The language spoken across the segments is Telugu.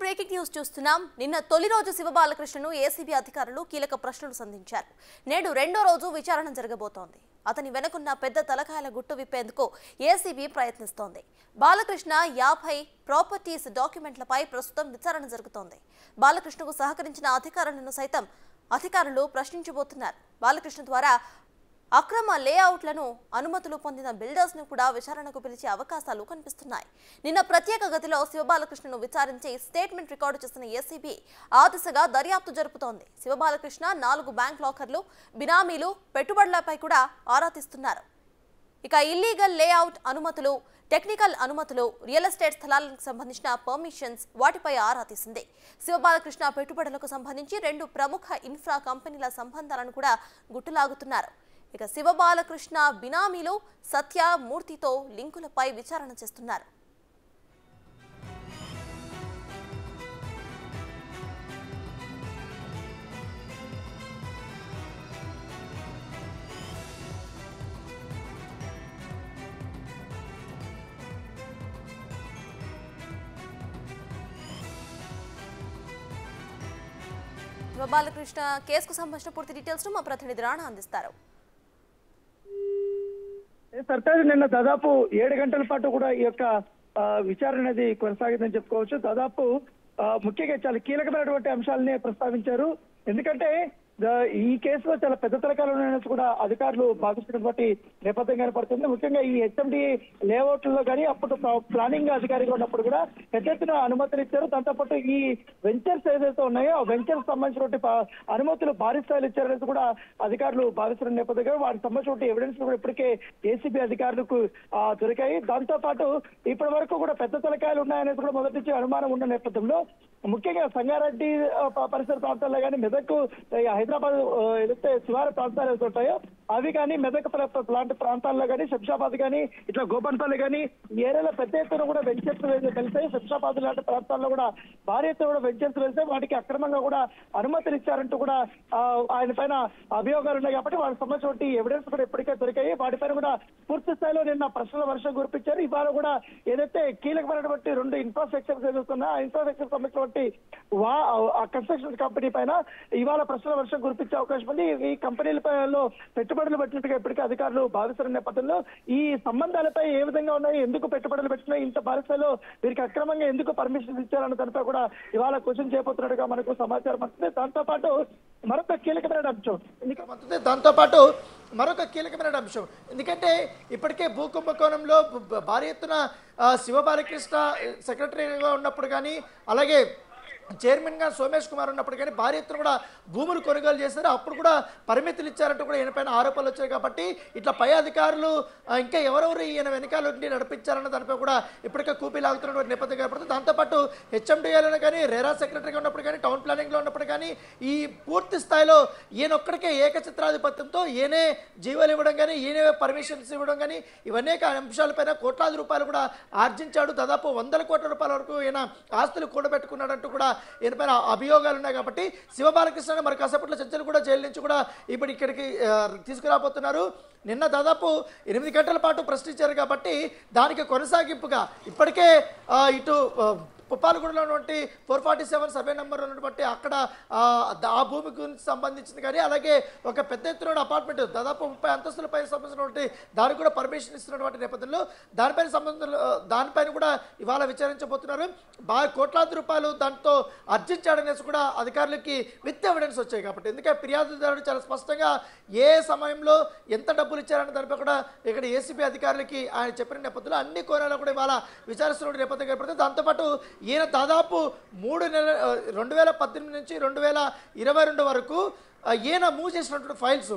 బ్రేకింగ్ న్యూస్ చూస్తున్నాం. నిన్న తొలి రోజు శివబాలకృష్ణను ఏసీబీ అధికారులు కీలక ప్రశ్నలు సంధించారు. నేడు రెండో రోజు విచారణ జరగబోతోంది. అతని వెనుకున్న పెద్ద తలకాయల గుట్టు విప్పేందుకు ఏసీబీ ప్రయత్నిస్తోంది. బాలకృష్ణ 50 ప్రాపర్టీస్ డాక్యుమెంట్లపై ప్రస్తుతం విచారణ జరుగుతోంది. బాలకృష్ణకు సహకరించిన అధికారులను సైతం అధికారులు ప్రశ్నించబోతున్నారు. బాలకృష్ణ ద్వారా అక్రమ లేఅవుట్లను అనుమతులు పొందిన బిల్డర్స్ ను కూడా విచారణకు పిలిచే అవకాశాలు కనిపిస్తున్నాయి. నిన్న ప్రత్యేక గదిలో శివబాలకృష్ణను విచారించి స్టేట్మెంట్ రికార్డు చేసిన ఏసీబీ ఆ దిశగా దర్యాప్తు జరుపుతోంది. శివబాలకృష్ణ 4 బ్యాంక్ లాకర్లు, బినామీలు, పెట్టుబడులపై కూడా ఆరా తీస్తున్నారు. ఇక ఇల్లీగల్ లేఅవుట్ అనుమతులు, టెక్నికల్ అనుమతులు, రియల్ ఎస్టేట్ స్థలాలకు సంబంధించిన పర్మిషన్స్ వాటిపై ఆరా తీసింది. శివబాలకృష్ణ పెట్టుబడులకు సంబంధించి 2 ప్రముఖ ఇన్ఫ్రా కంపెనీల సంబంధాలను కూడా గుట్టులాగుతున్నారు. ఇక శివబాలకృష్ణ బినామీలు సత్య, మూర్తితో లింకులపై విచారణ చేస్తున్నారు. శివబాలకృష్ణ కేసుకు సంబంధించిన పూర్తి డీటెయిల్స్ మా ప్రతినిధి రాణా అందిస్తారు. సర్తాజ్ నిన్న దాదాపు 7 గంటల పాటు కూడా ఈ యొక్క విచారణ అనేది కొనసాగిందని చెప్పుకోవచ్చు. దాదాపు ముఖ్యంగా చాలా కీలకమైనటువంటి అంశాలనే ప్రస్తావించారు. ఎందుకంటే ఈ కేసులో చాలా పెద్ద తరకాలు కూడా అధికారులు భావిస్తున్నటువంటి నేపథ్యం కనపడుతుంది. ముఖ్యంగా ఈ హెచ్ఎండి లేఅవుట్లలో కానీ అప్పుడు ప్లానింగ్ అధికారిగా ఉన్నప్పుడు కూడా పెద్ద ఎత్తున అనుమతులు ఇచ్చారు. దాంతోపాటు ఈ వెంచర్స్ ఏదైతే ఉన్నాయో ఆ వెంచర్స్ సంబంధించినటువంటి అనుమతులు భారీ స్థాయిలో ఇచ్చారనేది కూడా అధికారులు భావిస్తున్న నేపథ్యంగా వాటికి సంబంధించిన ఎవిడెన్స్ కూడా ఇప్పటికే ఏసీబీ అధికారులకు దొరికాయి. దాంతో పాటు ఇప్పటి వరకు కూడా పెద్ద తలకాయలు ఉన్నాయనేది కూడా మొదటి నుంచి అనుమానం ఉన్న నేపథ్యంలో ముఖ్యంగా సంగారెడ్డి పరిసర ప్రాంతాల్లో కానీ, మెదక్, హైదరాబాద్ ఏదైతే శివారు ప్రాంతాలు ఏదైతే ఉంటాయో అవి కానీ, మెదక్ లాంటి ప్రాంతాల్లో కానీ, శంషాబాద్ కానీ, ఇట్లా గోపన్పల్లి కానీ ఏరియాలో పెద్ద ఎత్తున కూడా వెంచర్స్ కలిసాయి. శంషాబాద్ లాంటి ప్రాంతాల్లో కూడా భారీ ఎత్తున కూడా వెంచర్స్ వెళ్తే వాటికి అక్రమంగా కూడా అనుమతులు ఇచ్చారంటూ కూడా ఆయన పైన అభియోగాలు ఉన్నాయి. కాబట్టి వాటికి సంబంధించిన ఎవిడెన్స్ కూడా ఇప్పటికే దొరికాయి. వాటిపైన కూడా పూర్తి స్థాయిలో నిన్న ప్రశ్నల వర్షం కురిపించారు. ఇవాళ కూడా ఏదైతే కీలకమైనటువంటి 2 ఇన్ఫ్రాస్ట్రక్చర్స్ ఏదైతున్నా ఆ ఇన్ఫ్రాస్ట్రక్చర్ సంబంధించిన కన్స్ట్రక్షన్ కంపెనీ పైన ఇవాళ ప్రశ్నల వర్షం కురిపించే అవకాశం ఉంది. ఈ కంపెనీలపైలో పెట్టుబడులు పెట్టినట్టుగా ఇప్పటికే అధికారులు భావిస్తున్న నేపథ్యంలో ఈ సంబంధాలపై ఏ విధంగా ఉన్నాయి, ఎందుకు పెట్టుబడులు పెట్టినాయి, ఇంత భారీ స్థాయిలో వీరికి అక్రమంగా ఎందుకు పర్మిషన్ ఇచ్చారన్న దానిపై కూడా ఇవాళ క్వశ్చన్ చేయబోతున్నట్టుగా మనకు సమాచారం వస్తుంది. దాంతో పాటు మరొక కీలకమైన అంశం ఎందుకంటే ఇప్పటికే భూ కుంభకోణంలో భారీ ఎత్తున శివబాలకృష్ణ సెక్రటరీగా ఉన్నప్పుడు కానీ, అలాగే చైర్మన్ గా సోమేష్ కుమార్ ఉన్నప్పుడు కానీ భారీ ఎత్తున కూడా భూములు కొనుగోలు చేశారు. అప్పుడు కూడా పరిమితులు ఇచ్చారంటూ కూడా ఈయన పైన ఆరోపణలు వచ్చాయి. కాబట్టి ఇట్లా పై అధికారులు ఇంకా ఎవరెవరు ఈయన వెనకాల నడిపించారన్న దానిపై కూడా ఇప్పటికే కూపీ లాగుతున్నటువంటి నేపథ్యం కనపడుతుంది. దాంతోపాటు హెచ్ఎండిఏలో కానీ, రెరా సెక్రటరీగా ఉన్నప్పుడు కానీ, టౌన్ ప్లానింగ్లో ఉన్నప్పుడు కానీ ఈ పూర్తి స్థాయిలో ఈయన ఒక్కడికే ఏకచిత్రాధిపత్యంతో ఈయనే జీవోలు ఇవ్వడం కానీ, ఈయనే పర్మిషన్స్ ఇవ్వడం కానీ ఇవన్నీ అంశాలపైన కోట్లాది రూపాయలు కూడా ఆర్జించాడు. దాదాపు 100 కోట్ల రూపాయల వరకు ఈయన ఆస్తులు కూడబెట్టుకున్నాడంటూ కూడా ఈయన పైన అభియోగాలు ఉన్నాయి. కాబట్టి శివబాలకృష్ణ మరి కాసేపట్లో చర్చలు కూడా జైలు నుంచి కూడా ఇప్పుడు ఇక్కడికి తీసుకురాబోతున్నారు. నిన్న దాదాపు 8 గంటల పాటు ప్రశ్నించారు. కాబట్టి దానికి కొనసాగింపుగా ఇప్పటికే ఇటు పుప్పాలగూడలో ఉన్నటువంటి 447 సర్వే నెంబర్ ఉన్నటువంటి అక్కడ ఆ భూమి గురించి సంబంధించింది కానీ, అలాగే ఒక పెద్ద ఎత్తున అపార్ట్మెంట్ దాదాపు 30 అంతస్తులపై సంబంధించినటువంటి దానికి కూడా పర్మిషన్ ఇస్తున్నటువంటి నేపథ్యంలో దానిపైన కూడా ఇవాళ విచారించబోతున్నారు. కోట్లాది రూపాయలు దాంతో ఆర్జించాడనేసి కూడా అధికారులకి విత్ ఎవిడెన్స్ వచ్చాయి. కాబట్టి ఎందుకంటే ఫిర్యాదుదారుడు చాలా స్పష్టంగా ఏ సమయంలో ఎంత డబ్బులు ఇచ్చారనే దానిపై కూడా ఇక్కడ ఏసీబీ అధికారులకి ఆయన చెప్పిన నేపథ్యంలో అన్ని కోణాలు కూడా ఇవాళ విచారిస్తున్న నేపథ్యం ఏర్పడుతుంది. దాంతోపాటు ఈయన దాదాపు 3 నెలలు 2018 నుంచి 2022 వరకు ఈయన మూవ్ చేసినటువంటి ఫైల్స్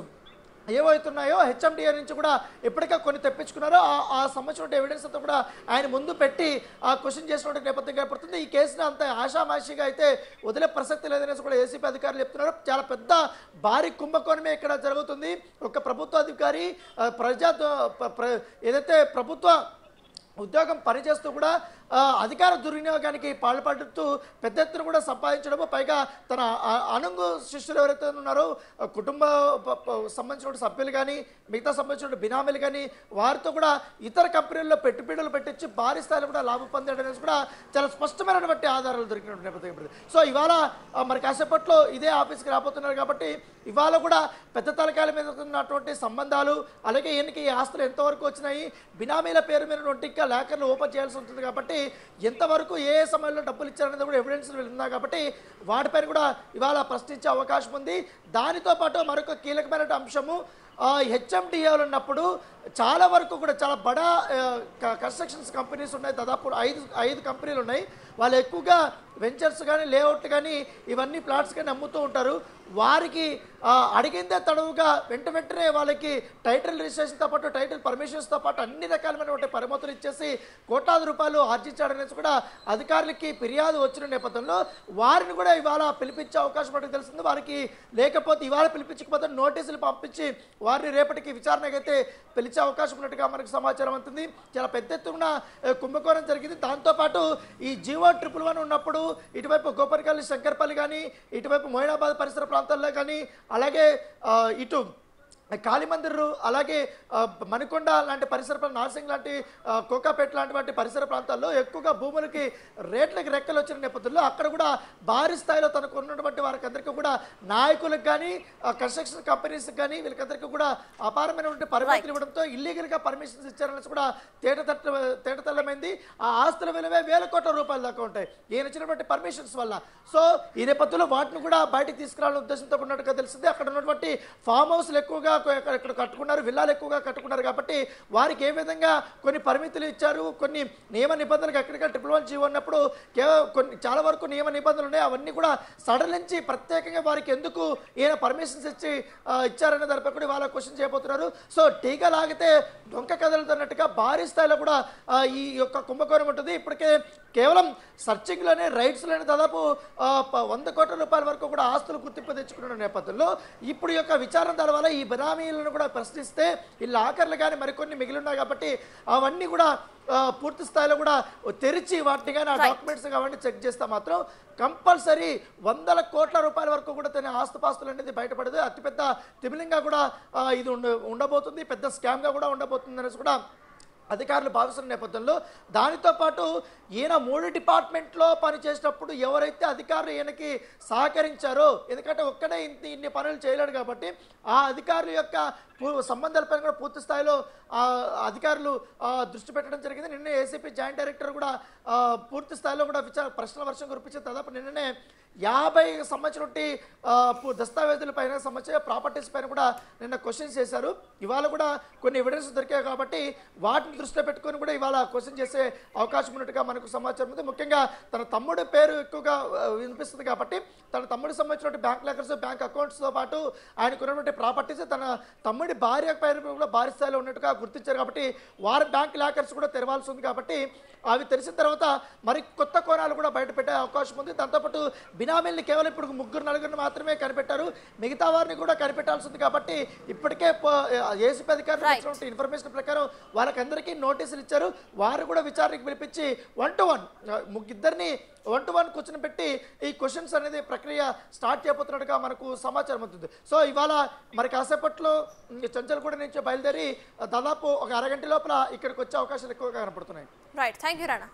ఏవైతున్నాయో హెచ్ఎండిఏ నుంచి కూడా ఎప్పటికే కొన్ని తెప్పించుకున్నారో ఆ సంబంధించిన ఎవిడెన్స్ అంతా కూడా ఆయన ముందు పెట్టి ఆ క్వశ్చన్ చేసినటువంటి నేపథ్యం ఏర్పడుతుంది. ఈ కేసుని అంత ఆషామాషిగా అయితే వదిలే ప్రసక్తి లేదనేసి కూడా ఏసీపీ అధికారులు చెప్తున్నారు. చాలా పెద్ద భారీ కుంభకోణమే ఇక్కడ జరుగుతుంది. ఒక ప్రభుత్వ అధికారి ఏదైతే ప్రభుత్వ ఉద్యోగం పనిచేస్తూ కూడా అధికార దుర్వినియోగానికి పాల్పడుతూ పెద్ద ఎత్తున కూడా సంపాదించడము, పైగా తన అనుంగు శిష్యులు ఎవరైతే ఉన్నారో కుటుంబ సంబంధించిన సభ్యులు కానీ మిగతా సంబంధించిన బినామీలు కానీ వారితో కూడా ఇతర కంపెనీల్లో పెట్టుబడులు పెట్టించి భారీ స్థాయిలో కూడా లాభం పొందడం అనేది కూడా చాలా స్పష్టమైనటువంటి ఆధారాలు దొరికిన నేపథ్యం. సో ఇవాళ మరి కాసేపట్లో ఇదే ఆఫీస్కి రాబోతున్నారు కాబట్టి ఇవాళ కూడా పెద్ద తలకాయల మీద ఉన్నటువంటి సంబంధాలు, అలాగే ఈయనకి ఈ ఆస్తులు ఎంతవరకు వచ్చినాయి, బినామీల పేరు మీద ఇంకా లేఖర్లు ఓపెన్ చేయాల్సి ఉంటుంది కాబట్టి ఎంతవరకు ఏ సమయంలో డబ్బులు ఇచ్చారనేది కూడా ఎవిడెన్స్ ఉందా కాబట్టి వాటిపైన కూడా ఇవాళ ప్రశ్నించే అవకాశం ఉంది. దానితో పాటు మరొక కీలకమైన అంశము హెచ్ఎండిఏలు ఉన్నప్పుడు చాలా వరకు కూడా చాలా బడా కన్స్ట్రక్షన్స్ కంపెనీస్ ఉన్నాయి, దాదాపు ఐదు కంపెనీలు ఉన్నాయి. వాళ్ళు ఎక్కువగా వెంచర్స్ కానీ లేఅవుట్ కానీ ఇవన్నీ ప్లాట్స్ కానీ అమ్ముతూ ఉంటారు. వారికి అడిగిందే తడవుగా వెంటనే వాళ్ళకి టైటిల్ రిజిస్ట్రేషన్తో పాటు టైటిల్ పర్మిషన్స్తో పాటు అన్ని రకాలైనటువంటి పరిమితులు ఇచ్చేసి కోట్లాది రూపాయలు ఆర్జించాడనేసి కూడా అధికారులకి ఫిర్యాదు వచ్చిన నేపథ్యంలో వారిని కూడా ఇవాళ పిలిపించే అవకాశం మనకు తెలిసింది. వారికి లేకపోతే ఇవాళ పిలిపించకపోతే నోటీసులు పంపించి వారిని రేపటికి విచారణకు అయితే పిలిచే అవకాశం ఉన్నట్టుగా మనకు సమాచారం అవుతుంది. చాలా పెద్ద ఎత్తున కుంభకోణం జరిగింది. దాంతోపాటు ఈ G111 ఉన్నప్పుడు ఇటువైపు గోపర్పల్లి, శంకర్పల్లి కానీ ఇటువైపు మొయినాబాద్ పరిసర ప్రాంతాల్లో కానీ అలాగే ఇటు కాళీమందిర్, అలాగే మణికొండ లాంటి పరిసర నార్సింగ్ లాంటి కోకాపేట లాంటి పరిసర ప్రాంతాల్లో ఎక్కువగా భూములకి రేట్లకి రెక్కలు వచ్చిన నేపథ్యంలో అక్కడ కూడా భారీ స్థాయిలో తనకు ఉన్నటువంటి వారికి అందరికీ కూడా నాయకులకు కానీ కన్స్ట్రక్షన్ కంపెనీస్కి కానీ వీళ్ళకందరికీ కూడా అపారమైనటువంటి పరిమితులు ఇవ్వడంతో ఇల్లీగల్గా పర్మిషన్స్ ఇచ్చారని కూడా తేటతెల్లమైంది. ఆ ఆస్తుల విలువే వేల కోట్ల రూపాయల దాకా ఉంటాయి ఈయన ఇచ్చినటువంటి పర్మిషన్స్ వల్ల. సో ఈ నేపథ్యంలో వాటిని కూడా బయటికి తీసుకురావాలనే ఉద్దేశంతో ఉన్నట్టుగా తెలిసింది. అక్కడ ఉన్నటువంటి ఫామ్ హౌస్లు ఎక్కువగా ఇక్కడ కట్టుకున్నారు, విల్లాలు ఎక్కువగా కట్టుకున్నారు కాబట్టి వారికి ఏ విధంగా కొన్ని పరిమితులు ఇచ్చారు, కొన్ని నియమ నిబంధనలకు ఎక్కడికక్కడ 111 ఉన్నప్పుడు కొన్ని చాలా వరకు నియమ నిబంధనలు ఉన్నాయి. అవన్నీ కూడా సడలించి ప్రత్యేకంగా వారికి ఎందుకు ఈయన పర్మిషన్స్ ఇచ్చారనే దానిపై కూడా ఇవాళ క్వశ్చన్ చేయబోతున్నారు. సో టీకా లాగితే డొంక కదలుతున్నట్టుగా భారీ స్థాయిలో కూడా ఈ యొక్క కుంభకోణం ఉంటుంది. ఇప్పటికే కేవలం సర్చింగ్లోనే రైట్స్లోనే దాదాపు 100 కోట్ల రూపాయల వరకు కూడా ఆస్తులు గుర్తింపు తెచ్చుకున్న నేపథ్యంలో ఇప్పుడు యొక్క విచారణ దాని వల్ల ఈ బినామీలను కూడా ప్రశ్నిస్తే ఈ లాకర్లు కానీ మరికొన్ని మిగిలి ఉన్నాయి కాబట్టి అవన్నీ కూడా పూర్తి స్థాయిలో కూడా తెరిచి వాటిని కానీ ఆ డాక్యుమెంట్స్ అవన్నీ చెక్ చేస్తే మాత్రం కంపల్సరీ 100 కోట్ల రూపాయల వరకు కూడా తన ఆస్తుపాస్తులు అనేది బయటపడదు. అతిపెద్ద తిమిలింగా కూడా ఇది ఉండబోతుంది, పెద్ద స్కామ్గా కూడా ఉండబోతుంది అనేసి కూడా అధికారులు భావిస్తున్న నేపథ్యంలో దానితో పాటు ఈయన 3 డిపార్ట్మెంట్లో పనిచేసేటప్పుడు ఎవరైతే అధికారులు ఈయనకి సహకరించారో, ఎందుకంటే ఒక్కడే ఇన్ని పనులు చేయలేడు కాబట్టి ఆ అధికారుల యొక్క సంబంధాలపైన కూడా పూర్తి స్థాయిలో అధికారులు దృష్టి పెట్టడం జరిగింది. నిన్న ఏసీపీ జాయింట్ డైరెక్టర్ కూడా పూర్తి స్థాయిలో కూడా ప్రశ్నల వర్షం కురిపించిన దాదాపు నిన్ననే 50 సంబంధించిన దస్తావేజుల పైన సంబంధించిన ప్రాపర్టీస్ పైన కూడా నిన్న క్వశ్చన్స్ చేశారు. ఇవాళ కూడా కొన్ని ఎవిడెన్స్ దొరికాయి కాబట్టి వాటిని దృష్టిలో పెట్టుకొని కూడా ఇవాళ క్వశ్చన్ చేసే అవకాశం ఉన్నట్టుగా మనకు సమాచారం ఉంది. ముఖ్యంగా తన తమ్ముడి పేరు ఎక్కువగా వినిపిస్తుంది కాబట్టి తన తమ్ముడికి సంబంధించిన బ్యాంక్ లాకర్స్, బ్యాంక్ అకౌంట్స్తో పాటు ఆయనకు ఉన్నటువంటి ప్రాపర్టీస్ తన తమ్ముడి భార్య పేరు కూడా భారీ స్థాయిలో ఉన్నట్టుగా గుర్తించారు కాబట్టి వారి బ్యాంక్ లాకర్స్ కూడా తెరవాల్సి ఉంది కాబట్టి అవి తెలిసిన తర్వాత మరి కొత్త కోణాలు కూడా బయటపెట్టే అవకాశం ఉంది. దాంతోపాటు బినామీల్ని కేవలం ఇప్పుడు 3-4 మాత్రమే కనిపెట్టారు, మిగతా వారిని కూడా కనిపెట్టాల్సి ఉంది కాబట్టి ఇప్పటికే ఏసీపీ అధికారులు ఇన్ఫర్మేషన్ ప్రకారం వాళ్ళకందరికీ నోటీసులు ఇచ్చారు. వారు కూడా విచారణకు పిలిపించి 1-to-1 ఇద్దరిని 1-to-1 కూర్చొని పెట్టి ఈ క్వశ్చన్స్ అనేది ప్రక్రియ స్టార్ట్ చేయబోతున్నట్టుగా మనకు సమాచారం అవుతుంది. సో ఇవాళ మరి కాసేపట్లో చంచల్గూడ నుంచి బయలుదేరి దాదాపు ఒక అరగంట లోపల ఇక్కడికి వచ్చే అవకాశాలు ఎక్కువగా కనపడుతున్నాయి. Right, thank you Rana.